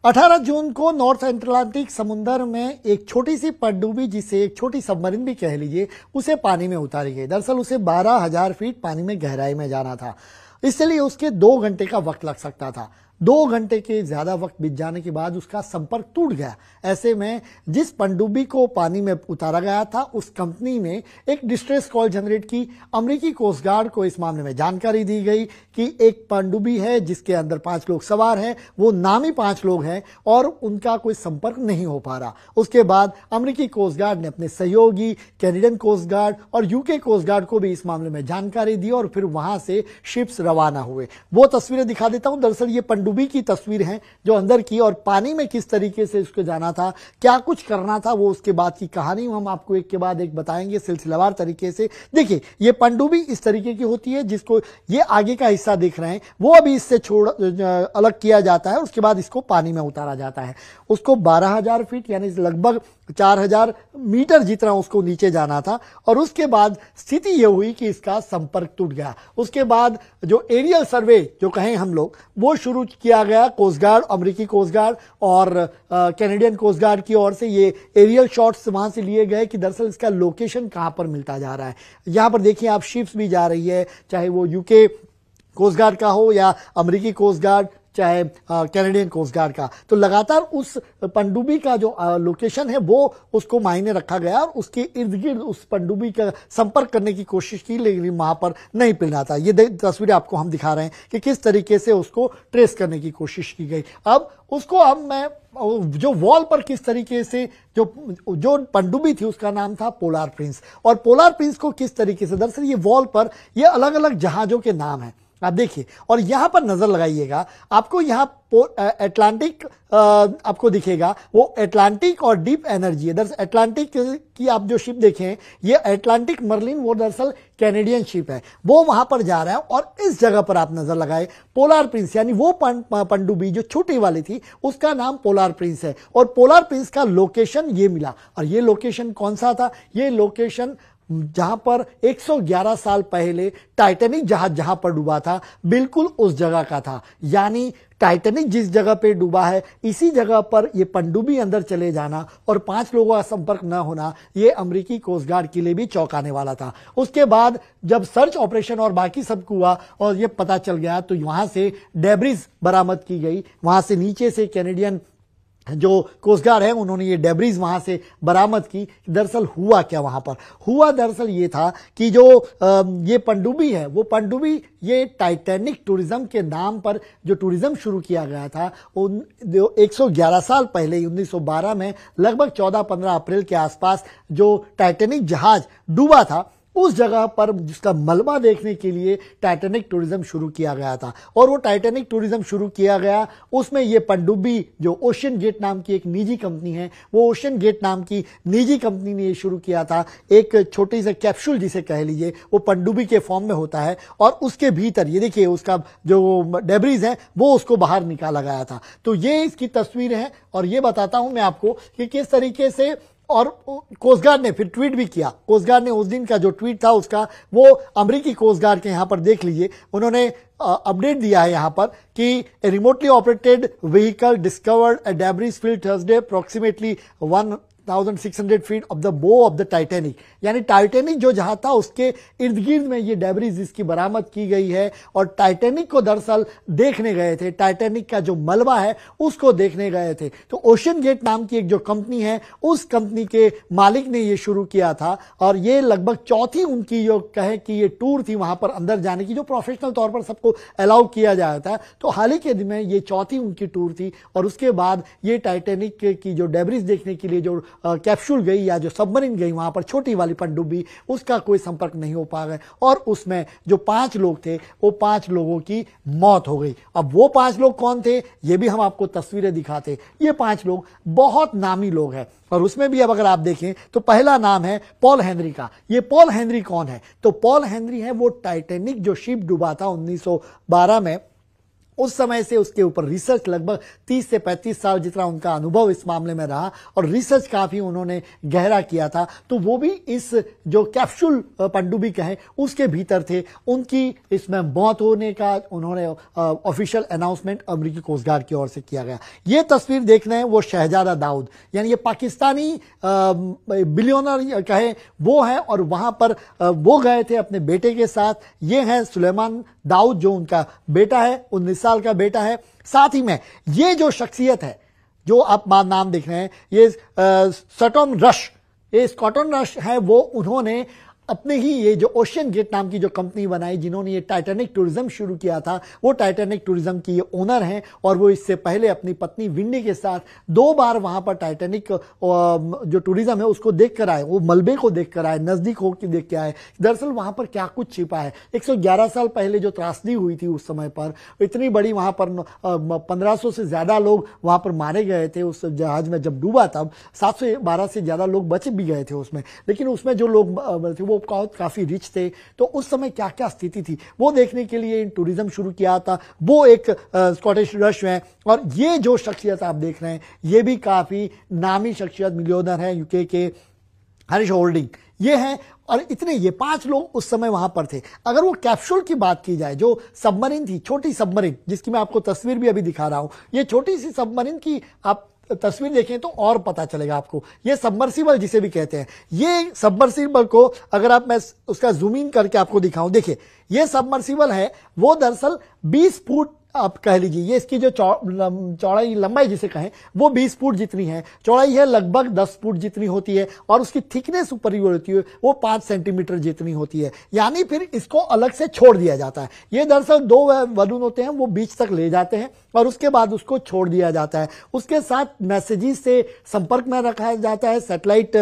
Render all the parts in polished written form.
18 जून को north Atlantic समुद्र में एक छोटी सी पनडुब्बी, जिसे एक छोटी सबमरीन भी कह लीजिए, उसे पानी में उतारी गई। दरअसल उसे 12,000 फीट पानी में गहराई में जाना था, इसलिए उसके 2 घंटे का वक्त लग सकता था। 2 घंटे के ज्यादा वक्त बीत जाने के बाद उसका संपर्क टूट गया। ऐसे में जिस पनडुब्बी को पानी में उतारा गया था, उस कंपनी ने एक डिस्ट्रेस कॉल जनरेट की। अमेरिकी कोस्ट गार्ड को इस मामले में जानकारी दी गई कि एक पनडुब्बी है जिसके अंदर 5 लोग सवार हैं, वो नामी 5 लोग हैं और उनका कोई संपर्क नहीं हो पा रहा। उसके बाद अमेरिकी कोस्ट गार्ड ने अपने सहयोगी कैनेडियन कोस्ट गार्ड और यूके कोस्ट गार्ड को भी इस मामले में जानकारी दी और फिर वहां से शिप्स रवाना हुए। वो तस्वीरें दिखा देता हूं। दरअसल ये पनडुब्बी की तस्वीर है जो अंदर की, और पानी में किस तरीके से उसको जाना था, क्या कुछ करना था, वो उसके बाद की कहानी हम आपको एक के बाद एक बताएंगे सिलसिलेवार तरीके से। देखिए, ये पनडुब्बी इस तरीके की होती है जिसको ये आगे का हिस्सा दिख रहे हैं, वो अभी इससे अलग किया जाता है। उसके बाद इसको पानी में उतारा जाता है। उसको 12,000 फीट यानी लगभग 4,000 मीटर जितना उसको नीचे जाना था, और उसके बाद स्थिति यह हुई कि इसका संपर्क टूट गया। उसके बाद जो एरियल सर्वे जो कहें हम लोग, वो शुरू किया गया कोस्ट गार्ड, अमेरिकी कोस्ट गार्ड और कैनेडियन कोस्ट गार्ड की ओर से। ये एरियल शॉट्स वहां से लिए गए कि दरअसल इसका लोकेशन कहां पर मिलता जा रहा है। यहां पर देखिए आप, शिप्स भी जा रही है, चाहे वो यूके कोस्ट गार्ड का हो या अमेरिकी कोस्ट गार्ड, चाहे कैनेडियन कोस्ट गार्ड का। तो लगातार उस पनडुब्बी का जो लोकेशन है वो उसको मायने रखा गया और उसके इर्द गिर्द उस पनडुब्बी का संपर्क करने की कोशिश की, लेकिन वहां पर नहीं मिलना था। ये तस्वीरें आपको हम दिखा रहे हैं कि किस तरीके से उसको ट्रेस करने की कोशिश की गई। अब मैं जो वॉल पर किस तरीके से जो पनडुब्बी थी उसका नाम था पोलार प्रिंस, और पोलार प्रिंस को किस तरीके से, दरअसल ये वॉल पर ये अलग अलग जहाजों के नाम हैं, आप देखिए। और यहां पर नजर लगाइएगा, आपको यहां एटलांटिक आपको दिखेगा, वो एटलांटिक और डीप एनर्जी है। दरअसल एटलांटिक की आप जो शिप देखें, ये एटलांटिक मर्लिन, वो दरअसल कैनेडियन शिप है, वो वहां पर जा रहा है। और इस जगह पर आप नजर लगाए, पोलार प्रिंस यानी वो पनडुब्बी जो छोटी वाली थी, उसका नाम पोलार प्रिंस है। और पोलार प्रिंस का लोकेशन ये मिला, और ये लोकेशन कौन सा था? ये लोकेशन जहां पर 111 साल पहले टाइटैनिक जहाज जहां पर डूबा था, बिल्कुल उस जगह का था। यानी टाइटैनिक जिस जगह पे डूबा है, इसी जगह पर ये पनडुब्बी अंदर चले जाना और 5 लोगों का संपर्क न होना, ये अमेरिकी कोस्ट गार्ड के लिए भी चौंकाने वाला था। उसके बाद जब सर्च ऑपरेशन और बाकी सब हुआ और ये पता चल गया, तो वहां से डेब्रिज बरामद की गई। वहां से नीचे से कैनेडियन जो कोस्ट गार्ड है, उन्होंने ये डेब्रिज वहां से बरामद की। दरअसल हुआ क्या वहां पर? हुआ दरअसल ये था कि जो ये पनडुब्बी है, वो पनडुब्बी ये टाइटैनिक टूरिज्म के नाम पर जो टूरिज्म शुरू किया गया था, उन 111 साल पहले 1912 में लगभग 14-15 अप्रैल के आसपास जो टाइटैनिक जहाज डूबा था, उस जगह पर जिसका मलबा देखने के लिए टाइटैनिक टूरिज्म शुरू किया गया था। और वो टाइटैनिक टूरिज्म शुरू किया गया, उसमें ये पनडुब्बी जो ओशियन गेट नाम की एक निजी कंपनी है, वो ओशियन गेट नाम की निजी कंपनी ने ये शुरू किया था। एक छोटी सी कैप्सूल जिसे कह लीजिए, वो पनडुब्बी के फॉर्म में होता है, और उसके भीतर ये देखिए उसका जो डेब्रिज है वो उसको बाहर निकाला गया था। तो ये इसकी तस्वीर है, और ये बताता हूं मैं आपको कि किस तरीके से। और कोस्ट गार्ड ने फिर ट्वीट भी किया। कोस्ट गार्ड ने उस दिन का जो ट्वीट था उसका, वो अमेरिकी कोस्ट गार्ड के यहां पर देख लीजिए, उन्होंने अपडेट दिया है यहां पर कि remotely operated vehicle discovered a debris field Thursday approximately 1600 feet of the बो ऑफ द टाइटैनिक। यानी टाइटैनिक जो जहां था उसके इर्द गिर्द में ये डेब्रिज इसकी बरामद की गई है, और टाइटैनिक को दरअसल देखने गए थे, टाइटैनिक का जो मलबा है उसको देखने गए थे। तो ओशियन गेट नाम की एक जो कंपनी है, उस कंपनी के मालिक ने ये शुरू किया था, और ये लगभग चौथी उनकी जो कहे कि ये टूर थी वहां पर अंदर जाने की, जो प्रोफेशनल तौर पर सबको अलाउ किया जाता है। तो हाल ही के दिन में ये चौथी उनकी टूर थी, और उसके बाद ये टाइटैनिक की जो डेब्रिज देखने के लिए जो कैप्सूल गई या जो सबमरीन गई वहां पर, छोटी वाली पनडुब्बी, उसका कोई संपर्क नहीं हो पा गए, और उसमें जो 5 लोग थे, वो 5 लोगों की मौत हो गई। अब वो 5 लोग कौन थे, ये भी हम आपको तस्वीरें दिखाते। ये 5 लोग बहुत नामी लोग हैं, और उसमें भी अब अगर आप देखें तो पहला नाम है पॉल हेनरी का। ये पॉल हेनरी कौन है? तो पॉल हेनरी है वो टाइटैनिक जो शिप डूबा था 1912 में, उस समय से उसके ऊपर रिसर्च लगभग 30 से 35 साल जितना उनका अनुभव इस मामले में रहा और रिसर्च काफी उन्होंने गहरा किया था। तो वो भी इस जो कैप्सूल पनडुब्बी कहें उसके भीतर थे। उनकी इसमें मौत होने का उन्होंने ऑफिशियल अनाउंसमेंट अमेरिकी कोस्ट गार्ड की ओर से किया गया। ये तस्वीर देख रहे हैं वो शहजादा दाऊद, यानी ये पाकिस्तानी बिलियनर कहे वो है, और वहां पर वो गए थे अपने बेटे के साथ। ये है सुलेमान दाऊद जो उनका बेटा है, 19 साल का बेटा है। साथ ही में ये जो शख्सियत है जो आप नाम देख रहे हैं, ये स्कॉटन रश, ये स्कॉटन रश है, वो उन्होंने अपने ही ये जो ओशियन गेट नाम की जो कंपनी बनाई, जिन्होंने ये टाइटैनिक टूरिज्म शुरू किया था, वो टाइटैनिक टूरिज्म की ये ओनर हैं। और वो इससे पहले अपनी पत्नी विंडी के साथ 2 बार वहां पर टाइटैनिक जो टूरिज्म है उसको देख कर आए, वो मलबे को देख कर आए, नजदीक होकर देख के आए। दरअसल वहां पर क्या कुछ छिपा है। 111 साल पहले जो त्रासदी हुई थी उस समय पर, इतनी बड़ी वहां पर 1500 से ज्यादा लोग वहां पर मारे गए थे उस जहाज में जब डूबा, तब 712 से ज्यादा लोग बच भी गए थे उसमें। लेकिन उसमें जो लोग थे वो काफी रिच थे। तो उस समय क्या क्या स्थिति थी वो देखने के लिए टूरिज्म शुरू किया था। वो एक स्कॉटिश रश है। और ये जो शख्सियत आप देख रहे हैं ये भी काफी नामी शख्सियत, मिलियनर है यूके के, हरीश होल्डिंग ये हैं। और इतने ये 5 लोग उस समय वहां पर थे। अगर वो कैप्सूल की बात की जाए, जो सबमरीन थी, छोटी सबमरीन जिसकी मैं आपको तस्वीर भी अभी दिखा रहा हूं, ये छोटी सी सबमरीन की आप तस्वीर देखें तो और पता चलेगा आपको। ये सबमर्सिबल जिसे भी कहते हैं, ये सबमर्सिबल को अगर आप मैं उसका जूम इन करके आपको दिखाऊं, देखिए ये सबमर्सिबल है, वो दरअसल 20 फुट आप कह लीजिए, ये इसकी जो चौड़ाई लंबाई जिसे कहें वो 20 फुट जितनी है, चौड़ाई है लगभग 10 फुट जितनी होती है, और उसकी थिकनेस ऊपर ही होती है वो 5 सेंटीमीटर जितनी होती है। यानी फिर इसको अलग से छोड़ दिया जाता है। ये दरअसल 2 बलून होते हैं, वो बीच तक ले जाते हैं और उसके बाद उसको छोड़ दिया जाता है। उसके साथ मैसेजेस से संपर्क में रखा जाता है, सैटेलाइट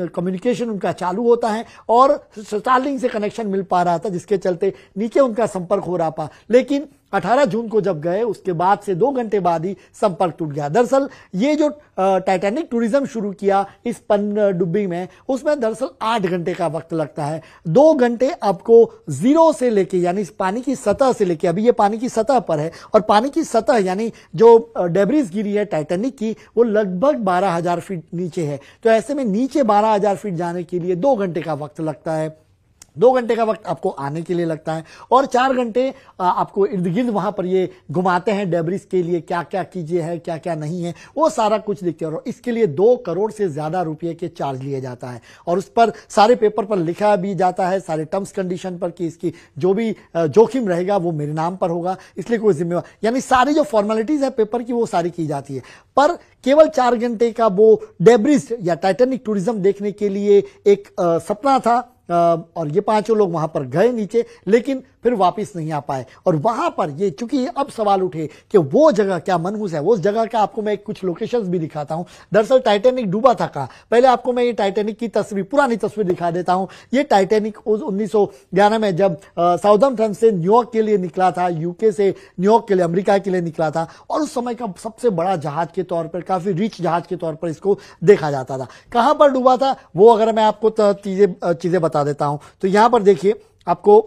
कम्युनिकेशन उनका चालू होता है, और स्टारलिंक से कनेक्शन मिल पा रहा था जिसके चलते नीचे उनका संपर्क हो रहा था। लेकिन 18 जून को जब गए उसके बाद से 2 घंटे बाद ही संपर्क टूट गया। दरअसल ये जो टाइटैनिक टूरिज्म शुरू किया इस पनडुब्बी में, उसमें दरअसल 8 घंटे का वक्त लगता है। 2 घंटे आपको जीरो से लेके, यानी पानी की सतह से लेके, अभी ये पानी की सतह पर है, और पानी की सतह यानी जो डेब्रिस गिरी है टाइटैनिक की, वो लगभग 12,000 फीट नीचे है। तो ऐसे में नीचे 12,000 फीट जाने के लिए 2 घंटे का वक्त लगता है। 2 घंटे का वक्त आपको आने के लिए लगता है, और 4 घंटे आपको इर्द गिर्द वहां पर ये घुमाते हैं डेब्रिस के लिए, क्या क्या कीजिए है क्या क्या नहीं है वो सारा कुछ दिखते हैं। और इसके लिए 2 करोड़ से ज्यादा रुपए के चार्ज लिए जाता है, और उस पर सारे पेपर पर लिखा भी जाता है, सारे टर्म्स कंडीशन पर, कि इसकी जो भी जोखिम रहेगा वो मेरे नाम पर होगा, इसलिए कोई जिम्मेवार, यानी सारी जो फॉर्मेलिटीज है पेपर की वो सारी की जाती है। पर केवल 4 घंटे का वो डेब्रिस या टाइटैनिक टूरिज्म देखने के लिए एक सपना था, और ये 5 लोग वहां पर गए नीचे, लेकिन फिर वापस नहीं आ पाए। और वहां पर ये चूंकि अब सवाल उठे कि वो जगह क्या मनहूस है, उस जगह का आपको मैं कुछ लोकेशंस भी दिखाता हूं। दरअसल टाइटैनिक डूबा था कहां, पहले आपको मैं ये टाइटैनिक की तस्वीर, पुरानी तस्वीर दिखा देता हूं। ये टाइटैनिक 1911 में जब साउथहैम्पटन से न्यूयॉर्क के लिए निकला था, यूके से न्यूयॉर्क के लिए, अमेरिका के लिए निकला था, और उस समय का सबसे बड़ा जहाज के तौर पर, काफी रिच जहाज के तौर पर इसको देखा जाता था। कहां पर डूबा था वो अगर मैं आपको चीजें बता देता हूं, तो यहां पर देखिए, आपको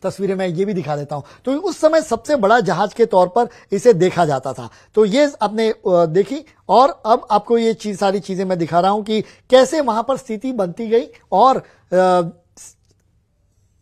तस्वीरें मैं ये भी दिखा देता हूं। तो उस समय सबसे बड़ा जहाज के तौर पर इसे देखा जाता था। तो ये आपने देखी, और अब आपको ये सारी चीजें मैं दिखा रहा हूं कि कैसे वहां पर स्थिति बनती गई। और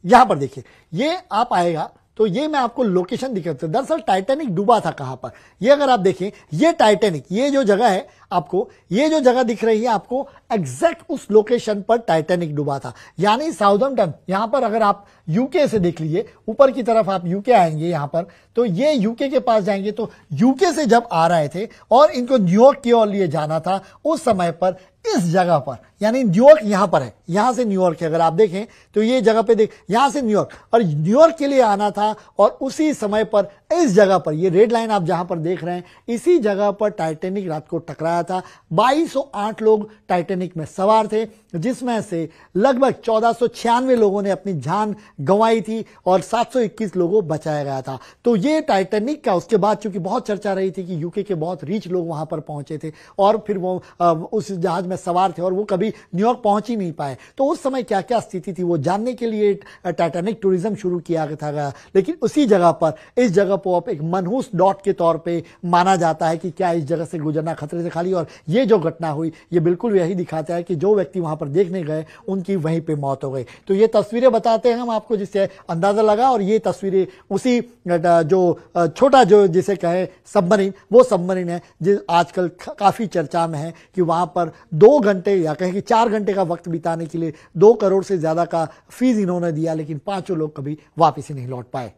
यहां पर देखिए, ये आप आएगा तो ये मैं आपको लोकेशन दिखाता हूं। दरअसल टाइटैनिक डूबा था कहां पर, ये अगर आप देखें, ये टाइटैनिक, ये जो जगह है आपको, ये जो जगह दिख रही है आपको, एग्जैक्ट उस लोकेशन पर टाइटैनिक डूबा था। यानी साउथहैम्पटन, यहां पर अगर आप यूके से देख लीजिए, ऊपर की तरफ आप यूके आएंगे यहां पर, तो ये यूके के पास जाएंगे, तो यूके से जब आ रहे थे और इनको न्यूयॉर्क की ओर लिए जाना था, उस समय पर इस जगह पर, यानी न्यूयॉर्क यहां पर है, यहां से न्यूयॉर्क है, अगर आप देखें तो ये जगह पे देख, यहां से न्यूयॉर्क, और न्यूयॉर्क के लिए आना था, और उसी समय पर इस जगह पर, ये रेड लाइन आप जहां पर देख रहे हैं, इसी जगह पर टाइटैनिक रात को टकराया था। 2208 लोग टाइटैनिक में सवार थे, जिसमें से लगभग 1496 लोगों ने अपनी जान गंवाई थी, और 721 लोगों बचाया गया था। तो ये टाइटैनिक का, उसके बाद चूंकि बहुत चर्चा रही थी कि यूके के बहुत रिच लोग वहां पर पहुंचे थे, और फिर वो उस जहाज में सवार थे, और वो कभी कभी न्यूयॉर्क पहुंच ही नहीं पाए। तो उस समय क्या क्या स्थिति थी वो जानने के लिए टाइटैनिक टूरिज्म शुरू किया था। लेकिन उसी जगह पर, इस जगह को अब एक मनहूस डॉट के तौर पे माना जाता है कि क्या इस जगह से गुजरना खतरे से खाली। और ये जो घटना हुई ये बिल्कुल यही दिखाता है कि जो व्यक्ति वहां पर देखने गए उनकी वहीं पे मौत हो गई। तो ये तस्वीरें बताते हैं हम आपको जिससे अंदाजा लगा। और ये तस्वीरें उसी जो छोटा जो जिसे कहे सबमरीन, वो सबमरीन है जो आजकल काफी चर्चा में है कि वहां पर 2 घंटे या कहें कि 4 घंटे का वक्त बिताने के लिए 2 करोड़ से ज्यादा का फीस इन्होंने दिया, लेकिन 5 लोग कभी वापस ही नहीं लौट पाए।